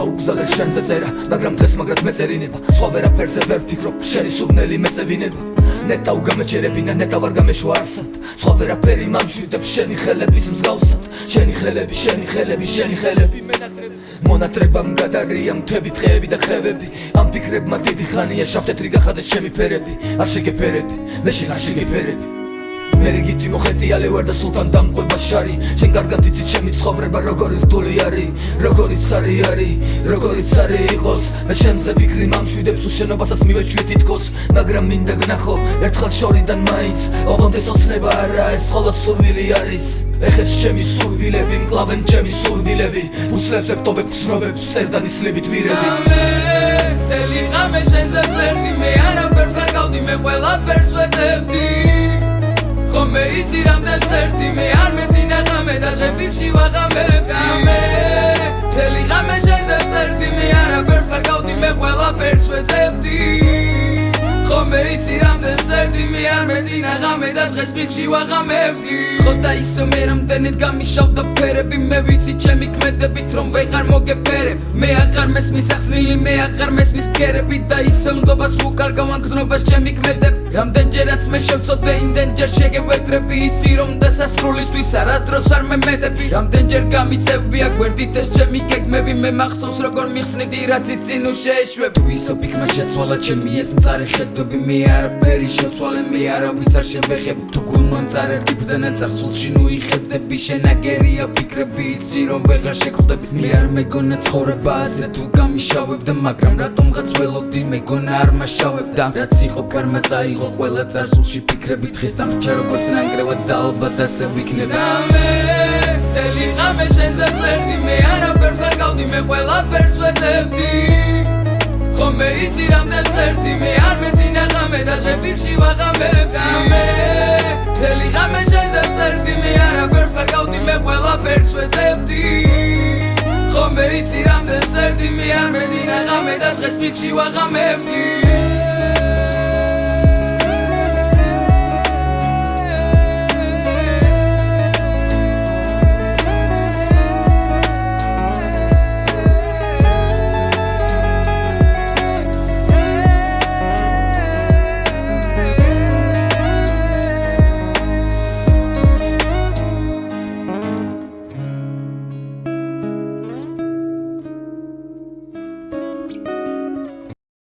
როცა უგზალე შენზე წერა მაგრამ დღეს მაგრად მეწერინება სხვა ვერაფერზე ვერ ვფიქრობ შენი სურნელი მეწევინება ნეტა უგამეჩერებინა ნეტა ვარ გამეშვა არსად სხვა ვერაფერი მამშვიდებს შენი ხელების მსგავსად შენი ხელები მონატრებამ გადარია მთები დღეები და ხევები ამ ფიქრებმა დიდი ხანია შავ-თეთრი გახადეს ჩემი ფერები არ შეგეფერები მე შენ არ შეგეფერები მე რიგითი მოხეტიალე ვარ და სულთან დამყვება შარი შენ კარგად იცით ჩემი ცხოვრება როგორი რთული არის როგორიც არის იყოს მე შენზე ფიქრი მამშვიდებს თუ შენობასაც მივეჩვიე თითქოს მაგრამ მინდა გნახო ერთხელ შორიდან მაინც ოღონდ ეს ოცნება არა ეს მხოლოდ სურვილი არის ეხეს ჩემი სურვილები მკლავენ ჩემი სურვილები უცლებს ეფტობებ ცნობებს წერდანი სლივით ვირები მთელი ღამე შენზე წერდი მე არაფერს გარგავდი მე ყველაფერს ვეძებდი ხომე იცი რამდენს წერდი მე არ მეძინა ღამე და დღეს ფიქში ვაღამებდი მთელი ღამე შენზე წერდი მე არაფერს გარგავდი მე ყველაფერს ვეძებდი ხომე იცი რამდენს წერდი მე არ მეძინა ღამე და დღეს ფიქში ვაღამებდი ხო და ისო მე რამდენად გამიშავდა ფერები მე ვიცი ჩემი ქმედებით რომ ვეღარ მოგეფერებ მე აღარ მესმის ახსნილი მე აღარ მესმის ფერები და ისო მგობას უკარგავან გზნობას ჩემი ქმედები რამდენჯერაც მე შევწოდე იმდენჯერ შეგევედრები იცი რომ დასასრულისთვის არასდროს არ მემეტები რამდენჯერ გამიწევი აქ გვერდით ეს ჩემი გეგმები მე მახსოვს როგორ მიხსნიდი რაც იცი ნუ შეეშვებ თუ ისო ფიქმა შეცვალა ჩემი ეს მწარე შედგები მე არაფერი შევცვალე მე არავის არ შევეხებ თუ გულმომწარებდი ბრძანა წარსულში ნუ იხედები შენაგერია ფიქრები იცი რომ ვეღარ შეგხვდები მე არ მეგონა ცხოვრება ასე თუ გამიშავებდა მაგრამ რატომღაც ველოდი მეგონა არ მასშავებდა რაც იყო კარმა წაიღო ყველა წარსულში ფიქრები დღეს დამრჩა როგორც ნანგრევად და ალბათ ასე ვიქნება მთელი ღამე შენზე წერდი მე არაფერს გარგავდი მე ყველაფერს ვეძებდი ხომე იცი რამდენს წერდი მე არ მეძინა ღამე და დღეს ფიქში ვაღამებდი მთელი ღამე შენზე წერდი მე არაფერს გარგავდი მე ყველაფერს ვეძებდი ხომე იცი რამდენს წერდი მე არ მეძინა ღამე და დღეს ფიქში ვაღამებდი